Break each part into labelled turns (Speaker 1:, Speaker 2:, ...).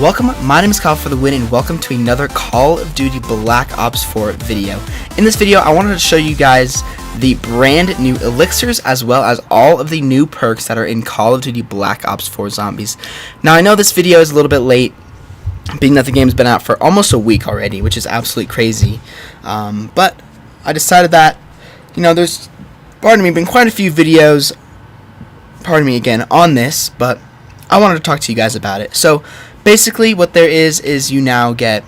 Speaker 1: welcome, my name is Kyle for the win, and welcome to another Call of Duty Black Ops 4 video. In this video, I wanted to show you guys the brand new Elixirs as well as all of the new perks that are in Call of Duty Black Ops 4 Zombies. Now, I know this video is a little bit late, being that the game's been out for almost a week already, which is absolutely crazy. But I decided that, there's, been quite a few videos, on this, but I wanted to talk to you guys about it. So, basically, what there is you now get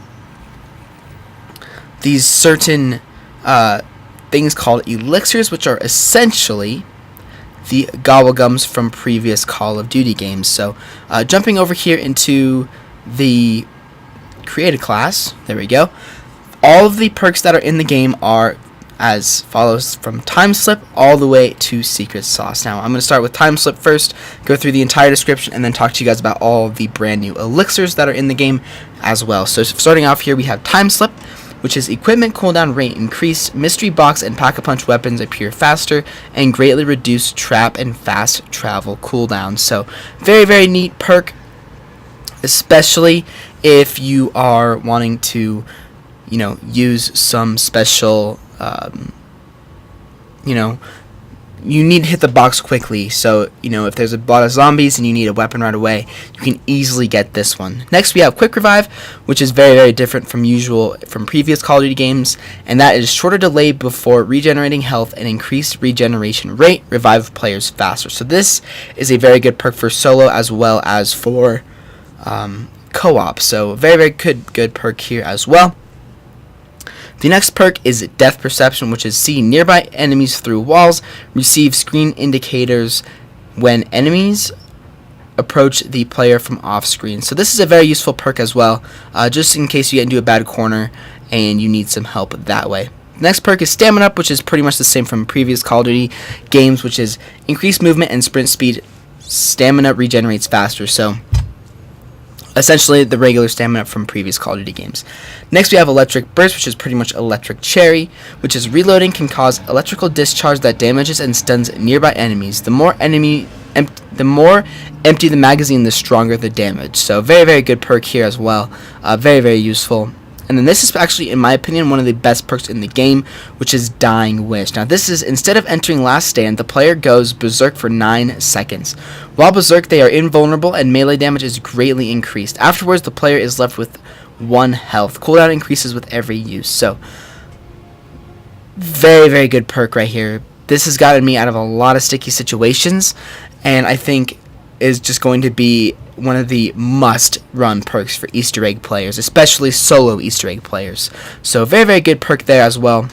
Speaker 1: these certain things called Elixirs, which are essentially the gobblegums from previous Call of Duty games. So, jumping over here into the created class, there we go. All of the perks that are in the game are as follows, from Time Slip all the way to Secret Sauce. Now, I'm going to start with Time Slip first, go through the entire description, and then talk to you guys about all the brand new Elixirs that are in the game as well. So, starting off here, we have Time Slip, which is equipment cooldown rate increased, mystery box and pack-a-punch weapons appear faster, and greatly reduced trap and fast travel cooldowns. So, very, very neat perk, especially if you are wanting to, use some special, you need to hit the box quickly. So, if there's a lot of zombies and you need a weapon right away, you can easily get this one. Next, we have Quick Revive, which is very, very different from previous Call of Duty games, and that is shorter delay before regenerating health and increased regeneration rate, revive players faster. So this is a very good perk for solo as well as for co-op. So very, very good perk here as well. The next perk is Death Perception, which is see nearby enemies through walls, receive screen indicators when enemies approach the player from off screen. So this is a very useful perk as well, just in case you get into a bad corner and you need some help that way. The next perk is Stamina Up, which is pretty much the same from previous Call of Duty games, which is increased movement and sprint speed. Stamina regenerates faster, so essentially the regular stamina from previous Call of Duty games. Next, we have Electric Burst, which is pretty much Electric Cherry, which is reloading can cause electrical discharge that damages and stuns nearby enemies. The more empty the magazine, the stronger the damage. So very, very good perk here as well. Very, very useful. And then this is actually, in my opinion, one of the best perks in the game, which is Dying Wish. Now this is, instead of entering Last Stand, the player goes Berserk for 9 seconds. While Berserk, they are invulnerable and melee damage is greatly increased. Afterwards, the player is left with 1 health. Cooldown increases with every use. So, very, very good perk right here. This has gotten me out of a lot of sticky situations, and I think is just going to be one of the must-run perks for Easter egg players, especially solo Easter egg players. So very, very good perk there as well.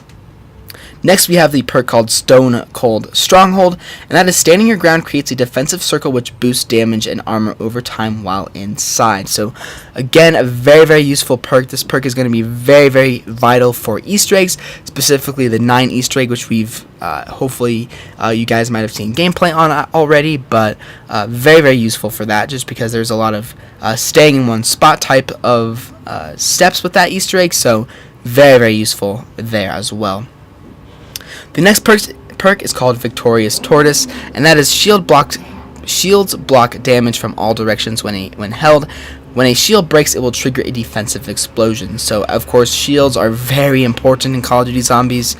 Speaker 1: Next, we have the perk called Stone Cold Stronghold, and that is standing your ground creates a defensive circle which boosts damage and armor over time while inside. So, again, a very, very useful perk. This perk is going to be very, very vital for Easter eggs, specifically the 9 Easter egg, which we've hopefully you guys might have seen gameplay on already, but very, very useful for that, just because there's a lot of staying in one spot type of steps with that Easter egg. So, very, very useful there as well. The next perk is called Victorious Tortoise, and that is shields block damage from all directions when held. When a shield breaks, it will trigger a defensive explosion. So, of course, shields are very important in Call of Duty Zombies,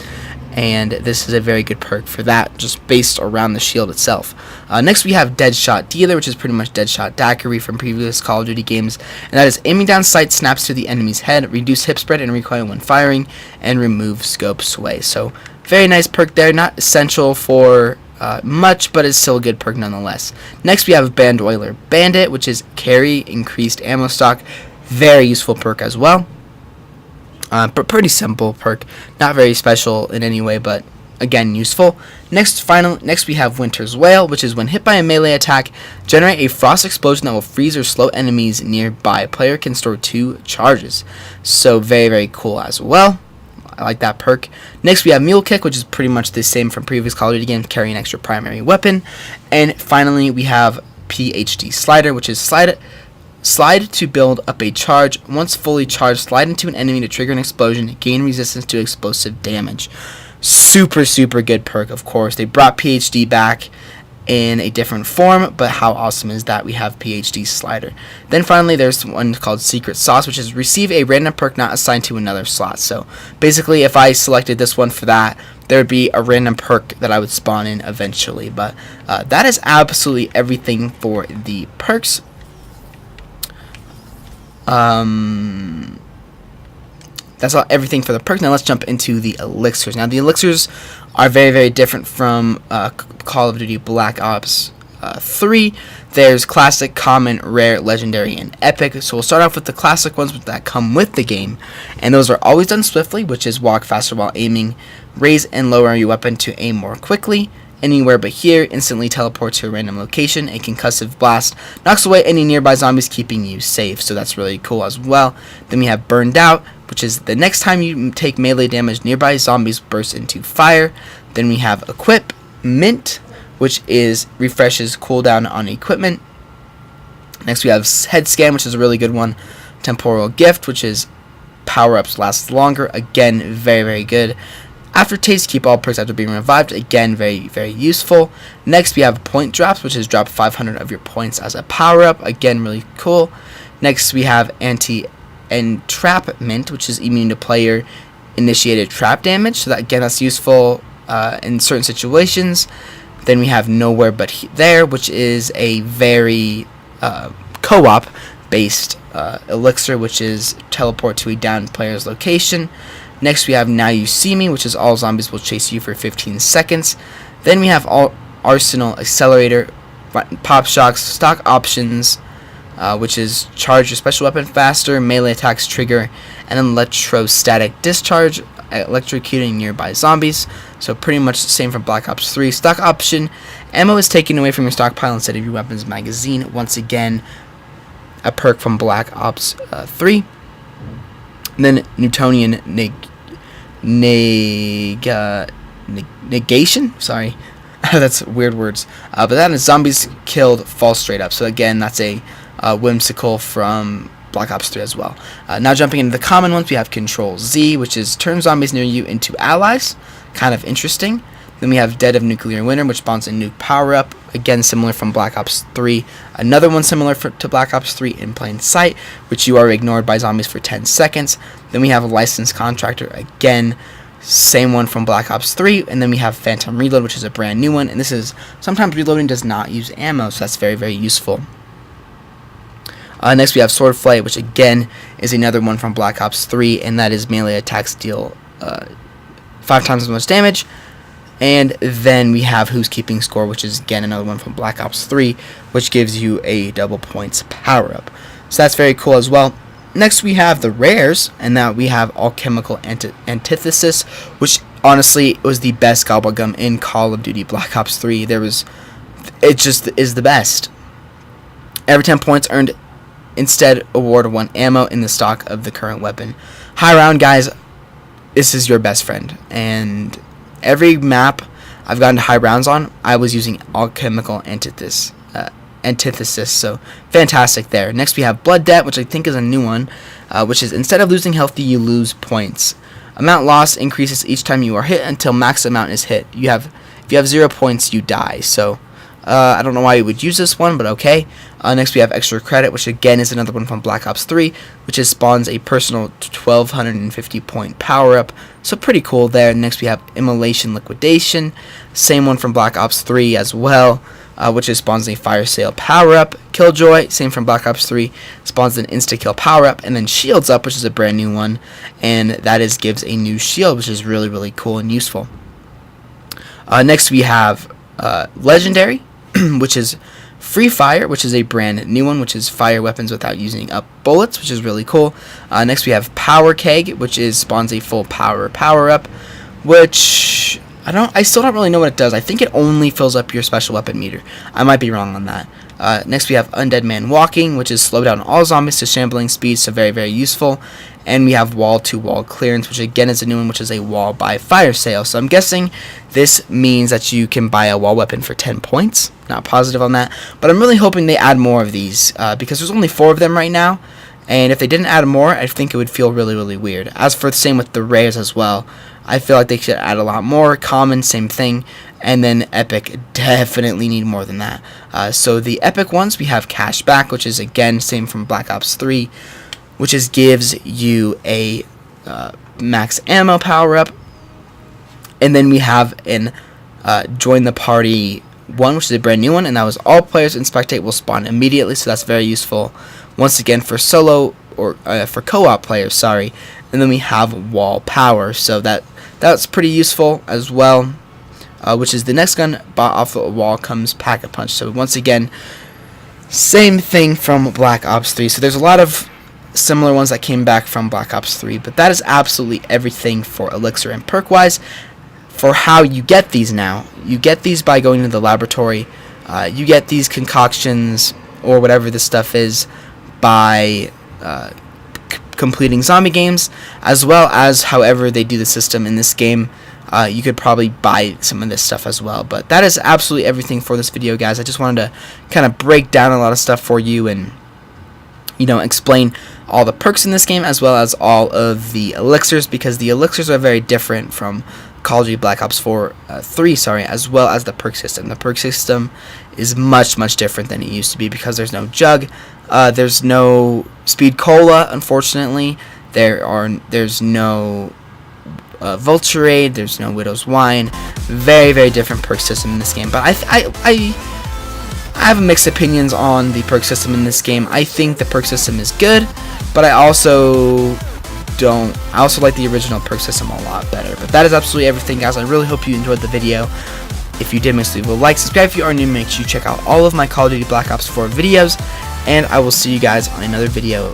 Speaker 1: and this is a very good perk for that, just based around the shield itself. Next, we have Deadshot Dealer, which is pretty much Deadshot Daiquiri from previous Call of Duty games, and that is aiming down sight snaps to the enemy's head, reduce hip spread and recoil when firing, and remove scope sway. So, very nice perk there, not essential for much, but it's still a good perk nonetheless. Next, we have Bandoiler Bandit, which is carry increased ammo stock. Very useful perk as well. But pretty simple perk, not very special in any way, but again useful. Next, we have Winter's Wail, which is when hit by a melee attack, generate a frost explosion that will freeze or slow enemies nearby. Player can store 2 charges. So very, very cool as well. I like that perk. Next, we have Mule Kick, which is pretty much the same from previous Call of Duty games, carry an extra primary weapon. And finally, we have PhD Slider, which is slide to build up a charge. Once fully charged, slide into an enemy to trigger an explosion, gain resistance to explosive damage. Super, super good perk, of course. They brought PhD back, in a different form, but how awesome is that? We have PhD Slider. Then finally, there's one called Secret Sauce, which is receive a random perk not assigned to another slot. So basically, if I selected this one for that, there would be a random perk that I would spawn in eventually. But that is absolutely everything for the perks. That's everything for the perks. Now let's jump into the elixirs. Now the elixirs are very, very different from Call of Duty Black Ops 3. There's classic, common, rare, legendary, and epic. So we'll start off with the classic ones that come with the game, and those are always done swiftly, which is walk faster while aiming, raise and lower your weapon to aim more quickly, anywhere but here, instantly teleport to a random location, a concussive blast knocks away any nearby zombies, keeping you safe, so that's really cool as well. Then we have burned out, which is the next time you take melee damage, nearby zombies burst into fire. Then we have equip mint, which is refreshes cooldown on equipment. Next we have head scan, which is a really good one. Temporal gift, which is power-ups last longer, again very, very good. Aftertaste, keep all perks after being revived, again very, very useful. Next we have point drops, which is drop 500 of your points as a power-up, again really cool. Next we have entrapment, which is immune to player initiated trap damage, so that again that's useful in certain situations. Then we have nowhere but there, which is a very co-op based elixir, which is teleport to a downed player's location. Next we have Now You See Me, which is all zombies will chase you for 15 seconds. Then we have all Arsenal Accelerator, Pop Shocks, Stock Options, which is charge your special weapon faster, melee attacks trigger, and then Electrostatic Discharge, electrocuting nearby zombies. So pretty much the same from Black Ops 3. Stock Option, ammo is taken away from your stockpile instead of your weapon's magazine. Once again, a perk from Black Ops 3. And then Newtonian negation. Sorry, that's weird words. But that is zombies killed fall straight up. So again, that's a whimsical from Black Ops 3 as well. Now jumping into the common ones, we have Control Z, which is turn zombies near you into allies. Kind of interesting. Then we have Dead of Nuclear Winter, which spawns a nuke power-up. Again, similar from Black Ops 3. Another one similar to Black Ops 3, In Plain Sight, which you are ignored by zombies for 10 seconds. Then we have a Licensed Contractor. Again, same one from Black Ops 3. And then we have Phantom Reload, which is a brand new one. And this is, sometimes reloading does not use ammo, so that's very, very useful. Next we have Sword Flight, which again is another one from Black Ops 3. And that is melee attacks deal 5 times as much damage. And then we have Who's Keeping Score, which is again another one from Black Ops 3, which gives you a double points power up. So that's very cool as well. Next we have the rares, and now we have Alchemical Antithesis, which honestly was the best gobblegum in Call of Duty Black Ops 3. It just is the best. Every 10 points earned, instead award 1 ammo in the stock of the current weapon. High round, guys, this is your best friend. And every map I've gotten to high rounds on, I was using Alchemical Antithesis. So fantastic there. Next we have Blood Debt, which I think is a new one, which is instead of losing health, you lose points. Amount lost increases each time you are hit until max amount is hit. If you have 0 points, you die. So I don't know why you would use this one, but okay. Next we have Extra Credit, which again is another one from Black Ops 3, which spawns a personal 1250 point power up. So pretty cool there. Next we have Immolation Liquidation, same one from Black Ops 3 as well, which spawns a Fire Sale power up. Killjoy, same from Black Ops 3, spawns an insta kill power up. And then Shields Up, which is a brand new one, and that gives a new shield, which is really, really cool and useful. Next we have Legendary, which is Free Fire, which is a brand new one, which is fire weapons without using up bullets, which is really cool. Next we have Power Keg, which spawns a full power up, which I still don't really know what it does. I think it only fills up your special weapon meter. I might be wrong on that. Next we have Undead Man Walking, which slow down all zombies to shambling speed, so very, very useful. And we have Wall-to-Wall Clearance, which again is a new one, which is a wall by fire sale. So I'm guessing this means that you can buy a wall weapon for 10 points. Not positive on that, but I'm really hoping they add more of these, because there's only 4 of them right now. And if they didn't add more, I think it would feel really, really weird. As for the same with the rares as well, I feel like they should add a lot more. Common, same thing. And then epic, definitely need more than that. So the epic ones, we have cashback, which is again same from Black Ops 3, which is gives you a max ammo power up. And then we have an join the party one, which is a brand new one, and that was all players in spectate will spawn immediately, so that's very useful once again for solo or for co-op players, sorry. And then we have wall power, so that's pretty useful as well, which is the next gun. Bought off the wall comes pack a punch. So once again, same thing from Black Ops 3. So there's a lot of similar ones that came back from Black Ops 3, but that is absolutely everything for Elixir and perk wise. For how you get these now, you get these by going to the laboratory. You get these concoctions or whatever this stuff is by completing zombie games, as well as however they do the system in this game. You could probably buy some of this stuff as well. But that is absolutely everything for this video, guys. I just wanted to kind of break down a lot of stuff for you and, you know, explain all the perks in this game as well as all of the elixirs, because the elixirs are very different from Call of Duty Black Ops 3, as well as the perk system. The perk system is much different than it used to be because there's no jug, there's no speed cola, unfortunately. There's no vulture aid, there's no widow's wine. Very different perk system in this game. But I have mixed opinions on the perk system in this game. I think the perk system is good, but I also like the original perk system a lot better. But that is absolutely everything, guys. I really hope you enjoyed the video. If you did, make sure you leave a like, subscribe if you are new, make sure you check out all of my Call of Duty Black Ops 4 videos, and I will see you guys on another video.